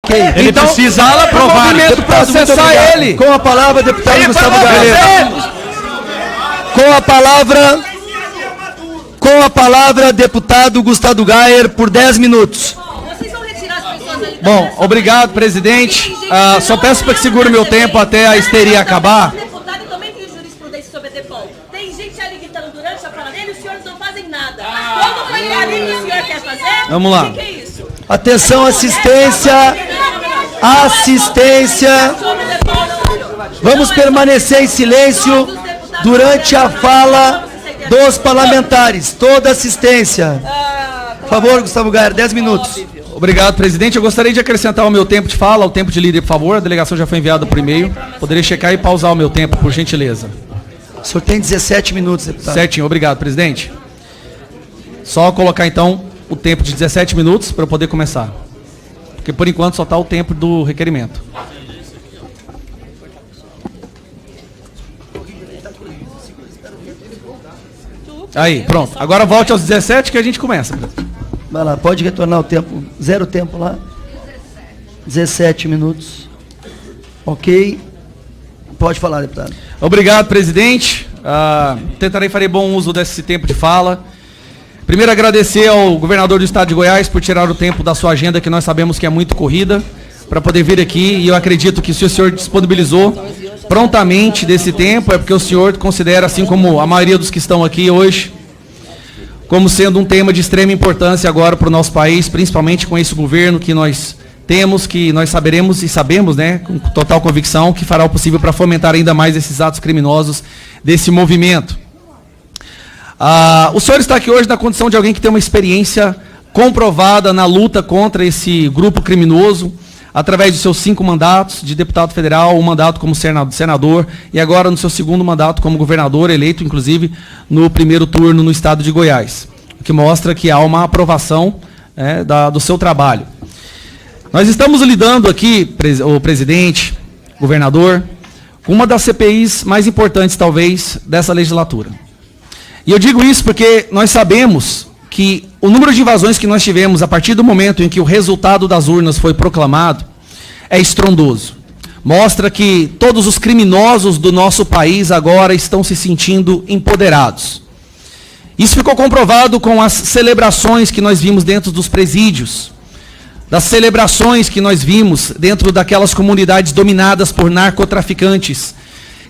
Ok. Ele então, precisa aprovar. Processar ele. Com a palavra, deputado Gustavo Gayer. Com a palavra, deputado Gustavo Gayer, por 10 minutos. Vocês vão retirar as pessoas ali. Bom, obrigado, presidente. Só peço para que segure meu tempo até a histeria acabar. Deputado, também tem jurisprudência sobre a DEPOL. Tem gente ali gritando durante a fala dele e os senhores não fazem nada. Como foi ali que o senhor quer fazer? Vamos lá. O que é isso? Atenção, assistência. Assistência. Vamos permanecer em silêncio durante a fala dos parlamentares. Toda assistência. Por favor, Gustavo Gayer, 10 minutos. Obrigado, presidente. Eu gostaria de acrescentar o meu tempo de fala, o tempo de líder, por favor. A delegação já foi enviada por e-mail. Poderia checar e pausar o meu tempo, por gentileza. O senhor tem 17 minutos, deputado. Certinho, obrigado, presidente. Só colocar, então, o tempo de 17 minutos para eu poder começar. Porque, por enquanto, só está o tempo do requerimento. Aí, pronto. Agora volte aos 17 que a gente começa. Vai lá, pode retornar o tempo. Zero tempo lá. 17 minutos. Ok. Pode falar, deputado. Obrigado, presidente. Farei bom uso desse tempo de fala. Primeiro, agradecer ao governador do estado de Goiás por tirar o tempo da sua agenda, que nós sabemos que é muito corrida, para poder vir aqui. E eu acredito que se o senhor disponibilizou prontamente desse tempo, é porque o senhor considera, assim como a maioria dos que estão aqui hoje, como sendo um tema de extrema importância agora para o nosso país, principalmente com esse governo que nós temos, que nós saberemos e sabemos, né, com total convicção, que fará o possível para fomentar ainda mais esses atos criminosos desse movimento. O senhor está aqui hoje na condição de alguém que tem uma experiência comprovada na luta contra esse grupo criminoso, através dos seus 5 mandatos de deputado federal, um mandato como senador, e agora no seu segundo mandato como governador, eleito inclusive no primeiro turno no estado de Goiás, o que mostra que há uma aprovação do seu trabalho. Nós estamos lidando aqui, o presidente, governador, com uma das CPIs mais importantes, talvez, dessa legislatura. E eu digo isso porque nós sabemos que o número de invasões que nós tivemos a partir do momento em que o resultado das urnas foi proclamado é estrondoso. Mostra que todos os criminosos do nosso país agora estão se sentindo empoderados. Isso ficou comprovado com as celebrações que nós vimos dentro dos presídios, das celebrações que nós vimos dentro daquelas comunidades dominadas por narcotraficantes,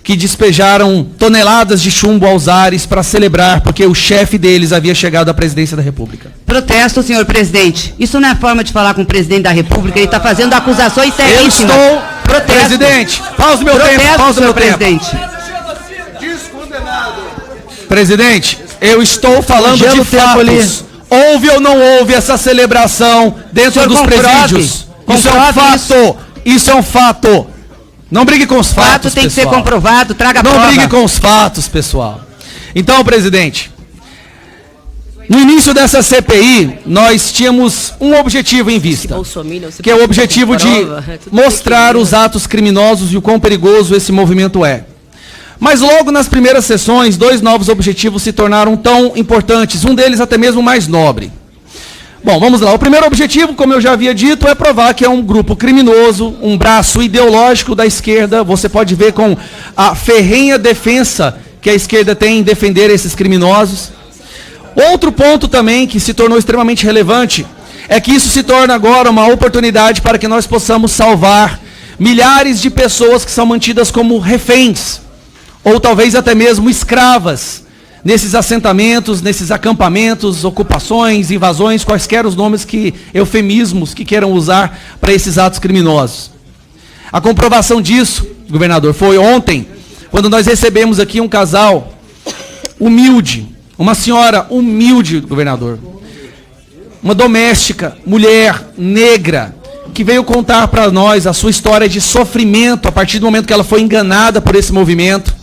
que despejaram toneladas de chumbo aos ares para celebrar, porque o chefe deles havia chegado à presidência da República. Protesto, senhor presidente. Isso não é forma de falar com o presidente da República, ele está fazendo acusações seríssimas. Eu estou... Protesto. Presidente, pausa o meu tempo, pausa o meu tempo. Presidente, eu estou falando de fatos. Houve ou não houve essa celebração dentro dos presídios? Isso é um fato. Isso é um fato. Não brigue com os fatos, tem que pessoal. ser comprovado, traga prova. Não brigue com os fatos, pessoal. Então, presidente, no início dessa CPI, nós tínhamos um objetivo em vista, que é o objetivo de mostrar os atos criminosos e o quão perigoso esse movimento é. Mas logo nas primeiras sessões, 2 novos objetivos se tornaram tão importantes, um deles até mesmo mais nobre. Bom, vamos lá. O primeiro objetivo, como eu já havia dito, é provar que é um grupo criminoso, um braço ideológico da esquerda. Você pode ver com a ferrenha defesa que a esquerda tem em defender esses criminosos. Outro ponto também que se tornou extremamente relevante é que isso se torna agora uma oportunidade para que nós possamos salvar milhares de pessoas que são mantidas como reféns, ou talvez até mesmo escravas, nesses assentamentos, nesses acampamentos, ocupações, invasões, quaisquer os nomes eufemismos que queiram usar para esses atos criminosos. A comprovação disso, governador, foi ontem, quando nós recebemos aqui um casal humilde, uma senhora humilde, governador, uma doméstica, mulher, negra, que veio contar para nós a sua história de sofrimento a partir do momento que ela foi enganada por esse movimento,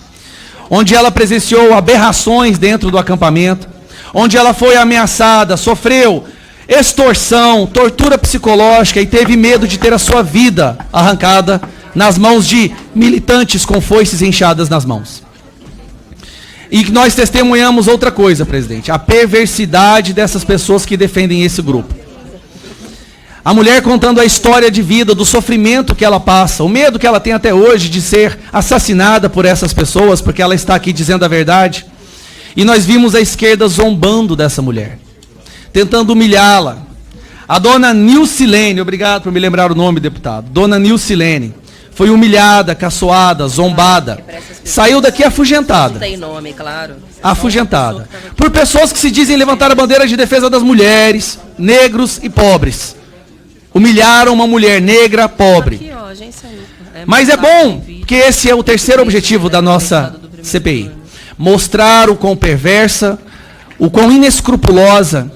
onde ela presenciou aberrações dentro do acampamento, onde ela foi ameaçada, sofreu extorsão, tortura psicológica e teve medo de ter a sua vida arrancada nas mãos de militantes com foices enxadas nas mãos. E nós testemunhamos outra coisa, presidente, a perversidade dessas pessoas que defendem esse grupo. A mulher contando a história de vida, do sofrimento que ela passa, o medo que ela tem até hoje de ser assassinada por essas pessoas, porque ela está aqui dizendo a verdade. E nós vimos a esquerda zombando dessa mulher, tentando humilhá-la. A dona Nilcilene, obrigado por me lembrar o nome, deputado. Dona Nilcilene foi humilhada, caçoada, zombada. Saiu daqui afugentada. Não tem nome, claro. Afugentada. Por pessoas que se dizem levantar a bandeira de defesa das mulheres, negros e pobres. Humilharam uma mulher negra, pobre. Aqui, ó, agência Mas é bom que esse é o terceiro objetivo da nossa CPI. Mostrar o quão perversa, o quão inescrupulosa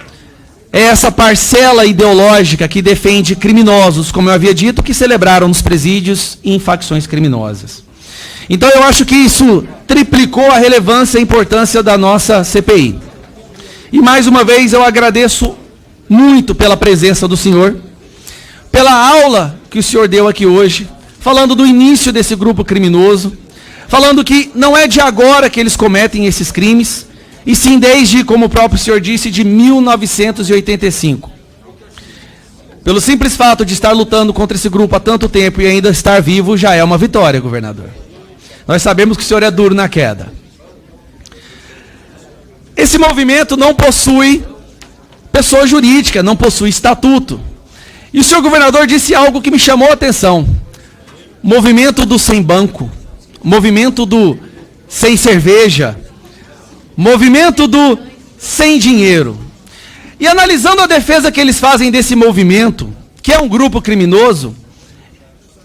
é essa parcela ideológica que defende criminosos, como eu havia dito, que celebraram nos presídios e em facções criminosas. Então eu acho que isso triplicou a relevância e a importância da nossa CPI. E mais uma vez eu agradeço muito pela presença do senhor, pela aula que o senhor deu aqui hoje, falando do início desse grupo criminoso, falando que não é de agora que eles cometem esses crimes, e sim desde, como o próprio senhor disse, de 1985. Pelo simples fato de estar lutando contra esse grupo há tanto tempo e ainda estar vivo, já é uma vitória, governador. Nós sabemos que o senhor é duro na queda. Esse movimento não possui pessoa jurídica, não possui estatuto. E o senhor governador disse algo que me chamou a atenção. Movimento do sem banco, movimento do sem cerveja, movimento do sem dinheiro. E analisando a defesa que eles fazem desse movimento, que é um grupo criminoso,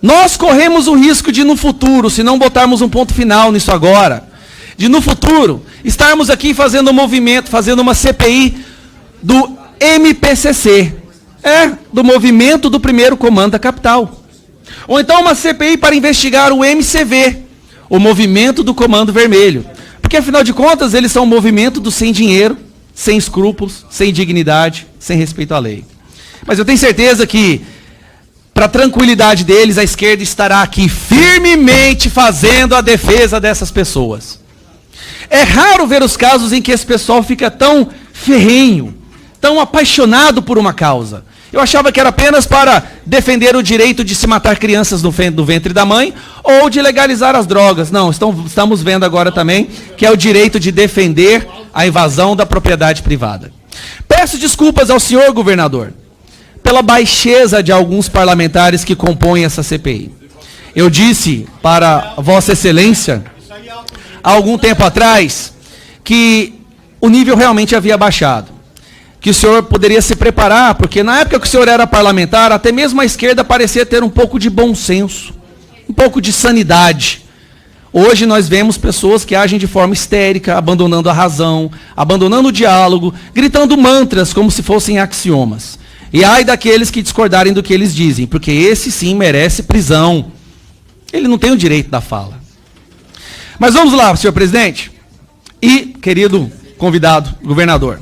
nós corremos o risco de no futuro, se não botarmos um ponto final nisso agora, de no futuro estarmos aqui fazendo um movimento, fazendo uma CPI do MPCC, do movimento do primeiro comando da capital. Ou então uma CPI para investigar o MCV, o movimento do Comando Vermelho. Porque, afinal de contas, eles são um movimento do sem dinheiro, sem escrúpulos, sem dignidade, sem respeito à lei. Mas eu tenho certeza que, para a tranquilidade deles, a esquerda estará aqui firmemente fazendo a defesa dessas pessoas. É raro ver os casos em que esse pessoal fica tão ferrenho, tão apaixonado por uma causa. Eu achava que era apenas para defender o direito de se matar crianças do ventre da mãe ou de legalizar as drogas. Não, estamos vendo agora também que é o direito de defender a invasão da propriedade privada. Peço desculpas ao senhor governador pela baixeza de alguns parlamentares que compõem essa CPI. Eu disse para Vossa Excelência, há algum tempo atrás, que o nível realmente havia baixado. Que o senhor poderia se preparar, porque na época que o senhor era parlamentar, até mesmo a esquerda parecia ter um pouco de bom senso, um pouco de sanidade. Hoje nós vemos pessoas que agem de forma histérica, abandonando a razão, abandonando o diálogo, gritando mantras como se fossem axiomas. E ai daqueles que discordarem do que eles dizem, porque esse sim merece prisão. Ele não tem o direito da fala. Mas vamos lá, senhor presidente e querido convidado, governador.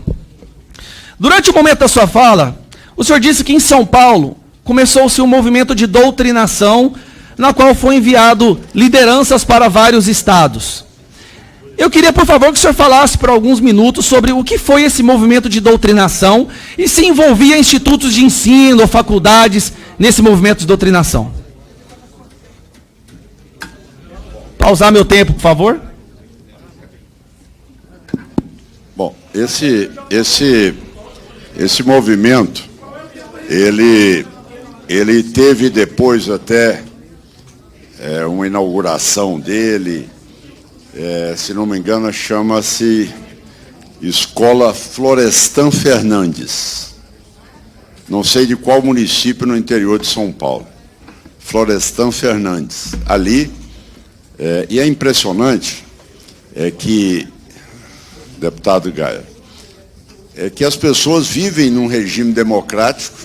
Durante o momento da sua fala, o senhor disse que em São Paulo começou-se um movimento de doutrinação, na qual foi enviado lideranças para vários estados. Eu queria, por favor, que o senhor falasse por alguns minutos sobre o que foi esse movimento de doutrinação e se envolvia institutos de ensino ou faculdades nesse movimento de doutrinação. Pausar meu tempo, por favor. Bom, esse movimento, ele teve depois até uma inauguração dele, se não me engano, chama-se Escola Florestan Fernandes. Não sei de qual município no interior de São Paulo. Florestan Fernandes. Ali, e é impressionante que, deputado Gaia, que as pessoas vivem num regime democrático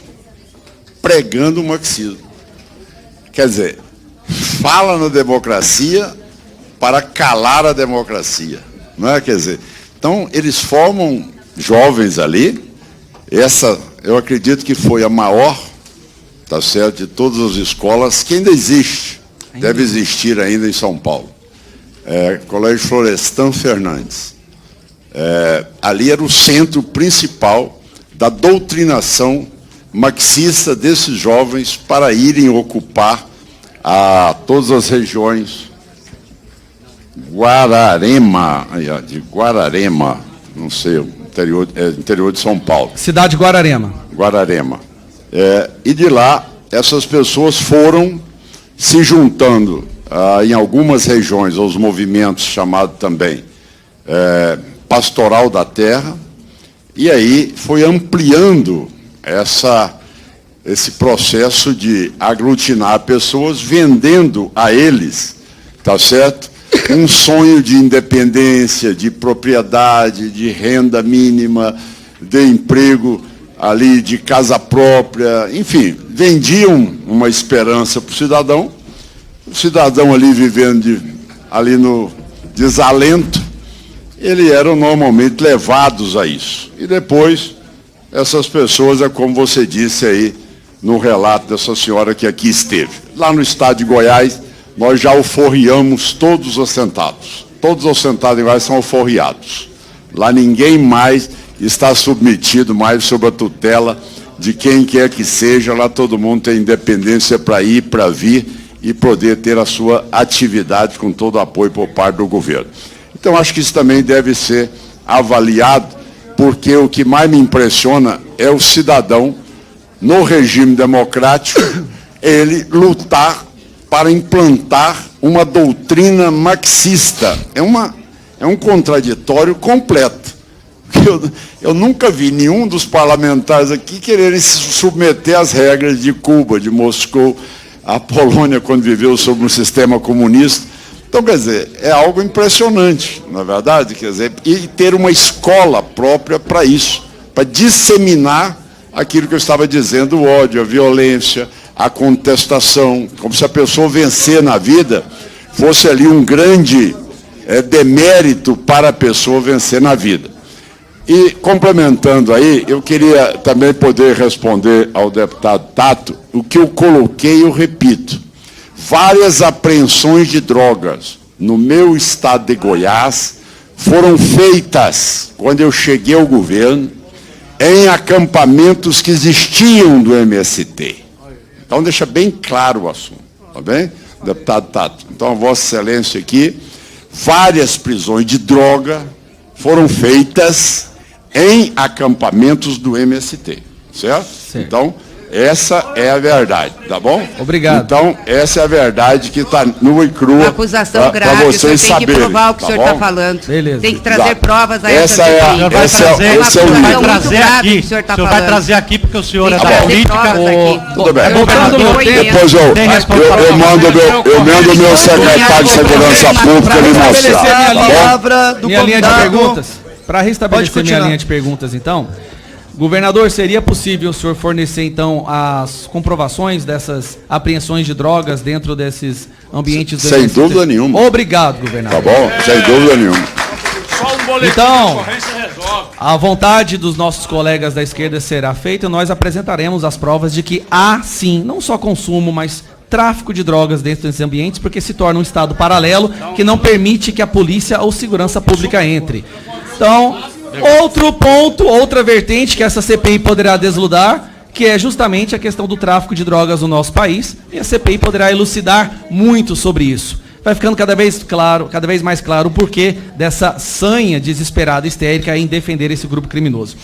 pregando o marxismo. Quer dizer, fala na democracia para calar a democracia. Não é? Quer dizer, então, eles formam jovens ali. Essa, eu acredito que foi a maior, tá certo, de todas as escolas que ainda existe. Deve existir ainda em São Paulo. Colégio Florestan Fernandes. Ali era o centro principal da doutrinação marxista desses jovens para irem ocupar todas as regiões de Guararema, não sei, interior de São Paulo. Cidade de Guararema. Guararema. E de lá, essas pessoas foram se juntando em algumas regiões aos movimentos chamados também Pastoral da Terra, e aí foi ampliando esse processo de aglutinar pessoas, vendendo a eles, tá certo? Um sonho de independência, de propriedade, de renda mínima, de emprego ali, de casa própria, enfim, vendiam uma esperança para o cidadão ali vivendo ali no desalento, eles eram normalmente levados a isso. E depois, essas pessoas, como você disse aí, no relato dessa senhora que aqui esteve. Lá no estado de Goiás, nós já alforriamos todos os assentados. Todos os assentados em Goiás são alforriados. Lá ninguém mais está submetido mais sob a tutela de quem quer que seja. Lá todo mundo tem independência para ir, para vir e poder ter a sua atividade com todo o apoio por parte do governo. Então, acho que isso também deve ser avaliado, porque o que mais me impressiona é o cidadão, no regime democrático, ele lutar para implantar uma doutrina marxista. É um contraditório completo. Eu nunca vi nenhum dos parlamentares aqui quererem se submeter às regras de Cuba, de Moscou, a Polônia, quando viveu sob um sistema comunista. Então, quer dizer, é algo impressionante, na verdade, quer dizer, e ter uma escola própria para isso, para disseminar aquilo que eu estava dizendo, o ódio, a violência, a contestação, como se a pessoa vencer na vida fosse ali um grande demérito para a pessoa vencer na vida. E, complementando aí, eu queria também poder responder ao deputado Tato o que eu coloquei, eu repito. Várias apreensões de drogas no meu estado de Goiás foram feitas, quando eu cheguei ao governo, em acampamentos que existiam do MST. Então, deixa bem claro o assunto, tá bem, deputado Tato? Então, Vossa Excelência aqui, várias prisões de droga foram feitas em acampamentos do MST, certo? Certo. Então, essa é a verdade, tá bom? Obrigado. Então, essa é a verdade que está nua e crua. Uma acusação grave, para o senhor vocês tem que saberem, provar o que o senhor está falando. Beleza. Tem que trazer Exato. provas a Essa essa é a- CPI. esse é- esse é o Uma nível. acusação Vai muito trazer grave aqui. que o senhor está O senhor falando. vai trazer aqui porque o senhor Tem é que da trazer política. provas aqui. Tudo bem. Voltando no tempo. Depois eu mando meu secretário de Segurança Pública lhe Restabelecer mostrar. minha Tá bom? Palavra do minha linha de convidado. perguntas. Para Pode restabelecer minha continuar. linha de perguntas, então, governador, seria possível o senhor fornecer, então, as comprovações dessas apreensões de drogas dentro desses ambientes do Sem MST? dúvida nenhuma. Obrigado, governador. Tá bom? Sem dúvida nenhuma. Só um boletim Então, de ocorrência resolve. a vontade dos nossos colegas da esquerda será feita e nós apresentaremos as provas de que há, sim, não só consumo, mas tráfico de drogas dentro desses ambientes, porque se torna um estado paralelo que não permite que a polícia ou segurança pública entre. Então, outro ponto, outra vertente que essa CPI poderá desludar, que é justamente a questão do tráfico de drogas no nosso país, e a CPI poderá elucidar muito sobre isso. Vai ficando cada vez mais claro o porquê dessa sanha desesperada e histérica em defender esse grupo criminoso.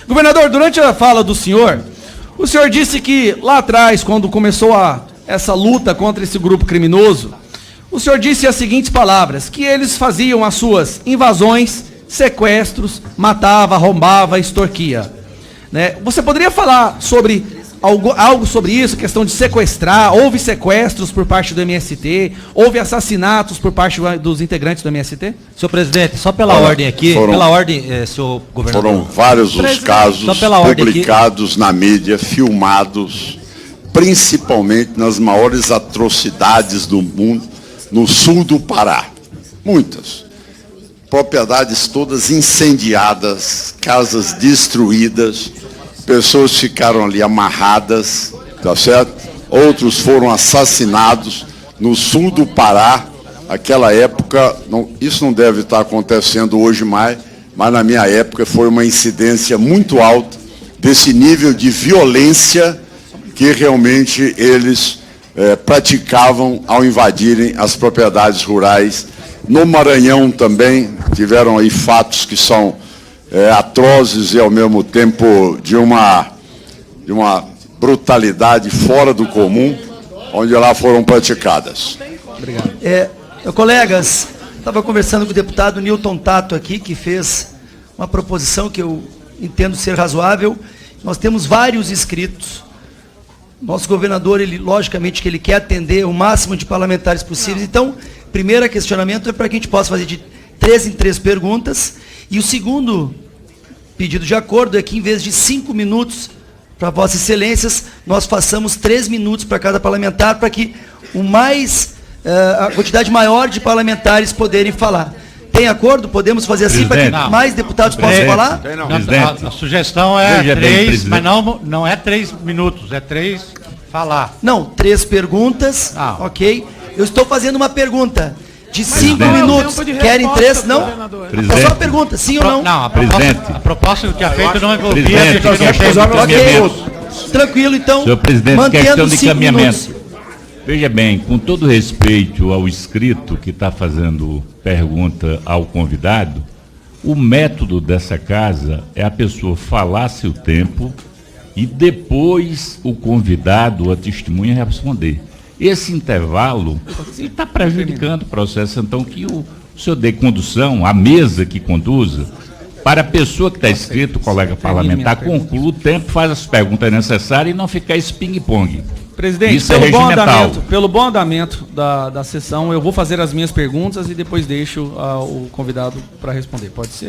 Governador, durante a fala do senhor, o senhor disse que lá atrás, quando começou essa luta contra esse grupo criminoso, o senhor disse as seguintes palavras, que eles faziam as suas invasões, sequestros, matava, arrombava, extorquia. Né? Você poderia falar sobre algo sobre isso, questão de sequestrar? Houve sequestros por parte do MST? Houve assassinatos por parte dos integrantes do MST? Senhor presidente, só pela ordem aqui, senhor governador. Foram vários os casos Só pela ordem aqui. publicados na mídia, filmados, principalmente nas maiores atrocidades do mundo, no sul do Pará. Muitas. Propriedades todas incendiadas, casas destruídas, pessoas ficaram ali amarradas, tá certo? Outros foram assassinados no sul do Pará. Aquela época, isso não deve estar acontecendo hoje mais, mas na minha época foi uma incidência muito alta desse nível de violência que realmente eles praticavam ao invadirem as propriedades rurais. No Maranhão também tiveram aí fatos que são atrozes e ao mesmo tempo de uma brutalidade fora do comum, onde lá foram praticadas. Obrigado. Colegas, estava conversando com o deputado Newton Tato aqui, que fez uma proposição que eu entendo ser razoável. Nós temos vários inscritos. Nosso governador, logicamente, que ele quer atender o máximo de parlamentares possíveis. Então, primeiro questionamento é para que a gente possa fazer de 3 em 3 perguntas. E o segundo pedido de acordo é que, em vez de 5 minutos para Vossas Excelências, nós façamos 3 minutos para cada parlamentar, para que a quantidade maior de parlamentares poderem falar. Tem acordo? Podemos fazer assim para que mais deputados possam falar? A sugestão é 3, mas não é 3 minutos, é 3 falar. Não, 3 perguntas, ok. Eu estou fazendo uma pergunta de 5 minutos. Querem 3? Não? É só uma pergunta, sim ou não? Não, a proposta que tinha feito não envolvia... Ok, tranquilo, então, senhor presidente, mantendo 5 minutos. Veja bem, com todo respeito ao inscrito que está fazendo pergunta ao convidado, o método dessa casa é a pessoa falar seu tempo e depois o convidado, a testemunha, responder. Esse intervalo está prejudicando o processo, então que o senhor dê condução, a mesa que conduza, para a pessoa que está inscrito, o colega parlamentar, conclua o tempo, faz as perguntas necessárias e não ficar esse ping-pong. Presidente, pelo bom andamento da sessão, eu vou fazer as minhas perguntas e depois deixo o convidado para responder. Pode ser?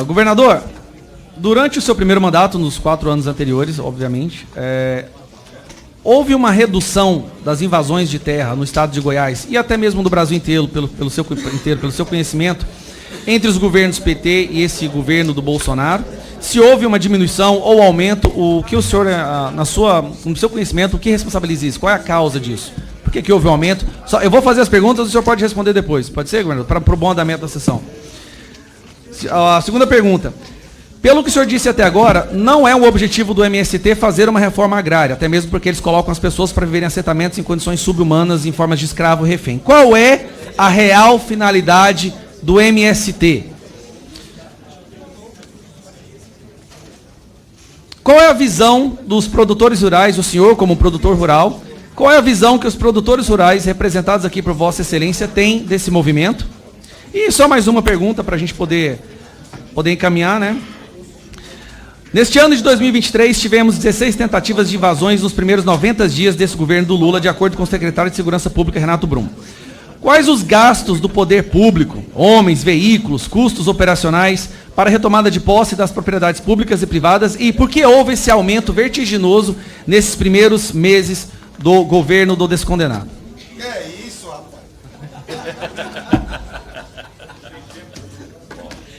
Governador, durante o seu primeiro mandato, nos 4 anos anteriores, obviamente, houve uma redução das invasões de terra no estado de Goiás e até mesmo do Brasil inteiro, pelo seu conhecimento, entre os governos PT e esse governo do Bolsonaro. Se houve uma diminuição ou aumento, o que o senhor, no seu conhecimento, o que responsabiliza isso? Qual é a causa disso? Por que houve um aumento? Eu vou fazer as perguntas, o senhor pode responder depois. Pode ser, governador? Para o bom andamento da sessão. A segunda pergunta. Pelo que o senhor disse até agora, não é o objetivo do MST fazer uma reforma agrária, até mesmo porque eles colocam as pessoas para viverem assentamentos em condições subhumanas, em formas de escravo refém. Qual é a real finalidade do MST? Qual é a visão dos produtores rurais, o senhor como produtor rural, qual é a visão que os produtores rurais, representados aqui por Vossa Excelência, têm desse movimento? E só mais uma pergunta para a gente poder encaminhar, né? Neste ano de 2023, tivemos 16 tentativas de invasões nos primeiros 90 dias desse governo do Lula, de acordo com o secretário de Segurança Pública, Renato Brum. Quais os gastos do poder público, homens, veículos, custos operacionais, para a retomada de posse das propriedades públicas e privadas e por que houve esse aumento vertiginoso nesses primeiros meses do governo do descondenado? Que é isso, rapaz?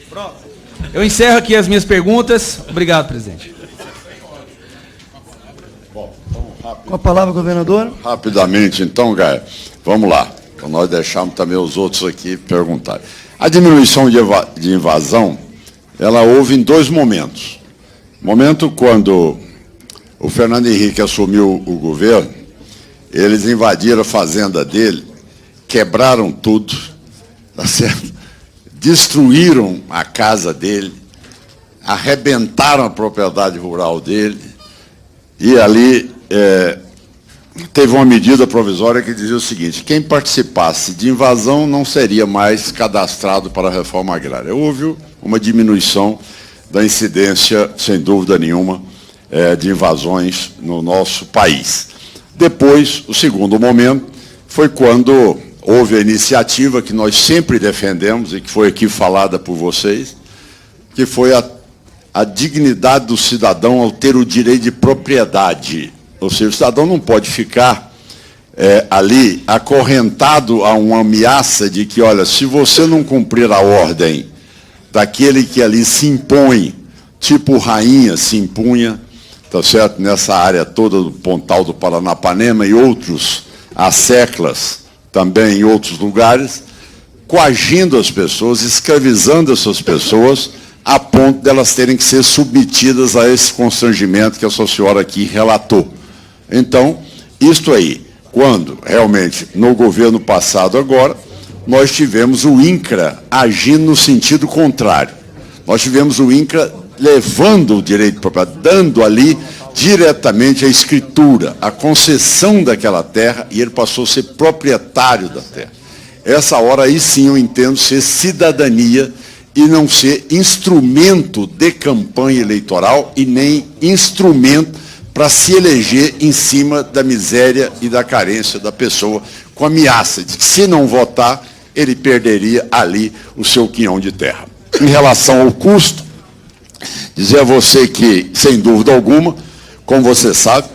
Pronto. Eu encerro aqui as minhas perguntas. Obrigado, presidente. Com a palavra, governador. Rapidamente, então, Gaia, vamos lá. Para nós deixarmos também os outros aqui perguntarem. A diminuição de invasão, ela houve em 2 momentos. Momento quando o Fernando Henrique assumiu o governo, eles invadiram a fazenda dele, quebraram tudo, tá certo? Destruíram a casa dele, arrebentaram a propriedade rural dele, e ali teve uma medida provisória que dizia o seguinte: quem participasse de invasão não seria mais cadastrado para a reforma agrária. Houve uma diminuição da incidência, sem dúvida nenhuma, de invasões no nosso país. Depois, o segundo momento, foi quando houve a iniciativa que nós sempre defendemos e que foi aqui falada por vocês, que foi a dignidade do cidadão ao ter o direito de propriedade. Ou seja, o cidadão não pode ficar ali acorrentado a uma ameaça de que, olha, se você não cumprir a ordem daquele que ali se impõe, tipo rainha se impunha, tá certo? Nessa área toda do Pontal do Paranapanema e outros, as seclas também em outros lugares, coagindo as pessoas, escravizando essas pessoas, a ponto delas terem que ser submetidas a esse constrangimento que a sua senhora aqui relatou. Então, isto aí, quando realmente no governo passado agora, nós tivemos o INCRA agindo no sentido contrário. Nós tivemos o INCRA levando o direito de propriedade, dando ali diretamente a escritura, a concessão daquela terra, e ele passou a ser proprietário da terra. Essa hora aí sim eu entendo ser cidadania e não ser instrumento de campanha eleitoral e nem instrumento para se eleger em cima da miséria e da carência da pessoa, com ameaça de que, se não votar, ele perderia ali o seu quinhão de terra. Em relação ao custo, dizer a você que, sem dúvida alguma, como você sabe,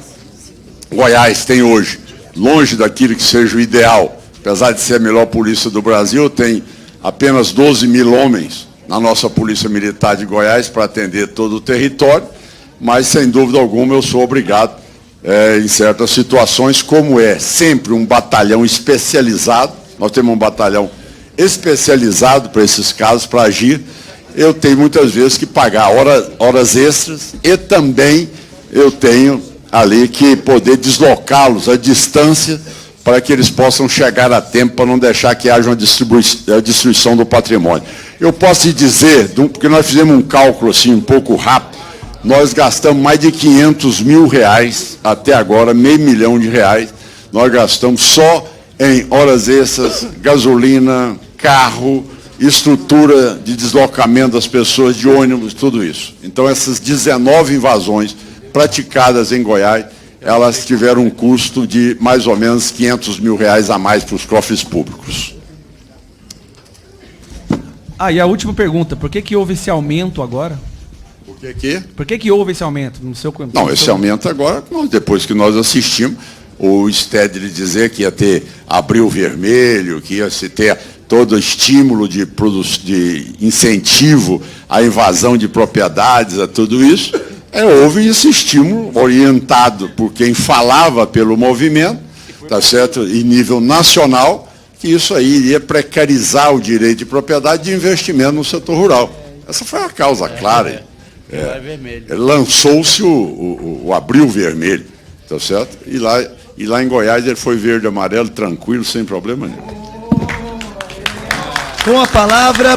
Goiás tem hoje, longe daquilo que seja o ideal, apesar de ser a melhor polícia do Brasil, tem apenas 12 mil homens na nossa Polícia Militar de Goiás para atender todo o território, mas, sem dúvida alguma, eu sou obrigado, em certas situações, como é sempre um batalhão especializado, nós temos um batalhão especializado para esses casos, para agir, eu tenho muitas vezes que pagar horas extras e também eu tenho ali que poder deslocá-los à distância para que eles possam chegar a tempo, para não deixar que haja uma destruição do patrimônio. Eu posso te dizer, porque nós fizemos um cálculo assim um pouco rápido, nós gastamos mais de 500 mil reais até agora, R$500 mil, nós gastamos só em horas extras, gasolina, carro, estrutura de deslocamento das pessoas, de ônibus, tudo isso. Então, essas 19 invasões praticadas em Goiás, elas tiveram um custo de mais ou menos R$500 mil a mais para os cofres públicos. Ah, e a última pergunta, por que houve esse aumento agora? Por que houve esse aumento no seu... Não, esse aumento agora, depois que nós assistimos, o Stedley dizer que ia ter abril vermelho, que ia se ter todo estímulo de incentivo à invasão de propriedades, a tudo isso, houve esse estímulo orientado por quem falava pelo movimento, tá certo? Em nível nacional, que isso aí iria precarizar o direito de propriedade de investimento no setor rural. Essa foi a causa clara. Lançou-se o abril vermelho, tá certo? E lá em Goiás ele foi verde e amarelo, tranquilo, sem problema nenhum. Com a palavra,